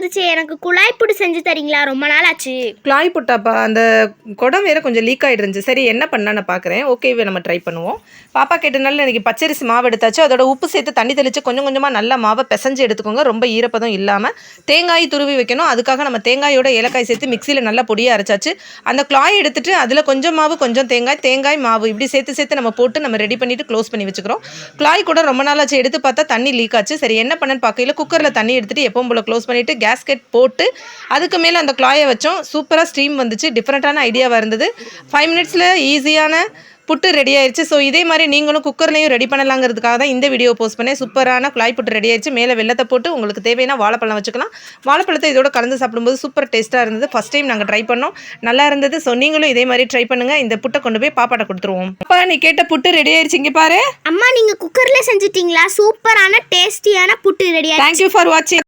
வந்துருச்சு. எனக்கு குழாய் புட்டு செஞ்சு தரீங்களா? ரொம்ப நாள் ஆச்சு. குழாய் புட்டாப்பா? அந்த குடம் வேறு கொஞ்சம் லீக் ஆகிடுருந்துச்சு. சரி என்ன பண்ணலாம் நான் பார்க்குறேன். ஓகேவே நம்ம ட்ரை பண்ணுவோம். பாப்பா கேட்டனால இன்றைக்கி பச்சரிசி மாவு எடுத்தாச்சு. அதோட உப்பு சேர்த்து தண்ணி தெளித்து கொஞ்சம் கொஞ்சமாக நல்லா மாவை பிசைஞ்சு எடுத்துக்கோங்க. ரொம்ப ஈரப்பதம் இல்லாமல். தேங்காய் துருவி வைக்கணும். அதுக்காக நம்ம தேங்காயோட ஏலக்காய் சேர்த்து மிக்சியில் நல்லா பொடியாக அரைச்சாச்சு. அந்த குழாய் எடுத்துகிட்டு அதில் கொஞ்சம் மாவு கொஞ்சம் தேங்காய் மாவு இப்படி சேர்த்து நம்ம போட்டு நம்ம ரெடி பண்ணிவிட்டு க்ளோஸ் பண்ணி வச்சுக்கிறோம். குழாய் கூட ரொம்ப நாள் ஆச்சு. எடுத்து பார்த்தா தண்ணி லீக் ஆச்சு. சரி என்ன பண்ணேன்னு பார்க்கையில் குக்கரில் தண்ணி எடுத்துகிட்டு எப்பவும் போல் க்ளோஸ் பண்ணிவிட்டு கேஸ்கெட் போட்டு அதுக்கு மேலே அந்த குழாயை வச்சோம். சூப்பராக ஸ்டீம் வந்துச்சு. டிஃப்ரெண்ட்டான ஐடியாவாக இருந்தது. 5 மினிட்ஸில் ஈஸியான புட்டு ரெடி ஆயிடுச்சு. ஸோ இதே மாதிரி நீங்களும் குக்கர்லையும் ரெடி பண்ணலாங்கிறதுக்காக தான் இந்த வீடியோ போஸ்ட் பண்ணேன். சூப்பரான குழாய் புட்டு ரெடி ஆயிடுச்சு. மேலே வெள்ளத்தை போட்டு உங்களுக்கு தேவையான வாழைப்பழம் வச்சுக்கலாம். வாழைப்பழத்தை இதோட கலந்து சாப்பிடும்போது சூப்பர் டேஸ்ட்டாக இருந்தது. ஃபஸ்ட் டைம் நாங்கள் ட்ரை பண்ணோம், நல்லா இருந்தது. ஸோ நீங்களும் இதே மாதிரி ட்ரை பண்ணுங்கள். இந்த புட்டை கொண்டு போய் பாப்பாட்ட கொடுத்துருவோம். அப்பா நீ கேட்ட புட்டு ரெடி ஆயிடுச்சு. இங்கே பாரு அம்மா, நீங்கள் குக்கரில் செஞ்சிட்டிங்களா? சூப்பரான டேஸ்டியான புட்டு ரெடி ஆயிடுச்சு. தேங்க்யூ ஃபார் வாட்சிங்.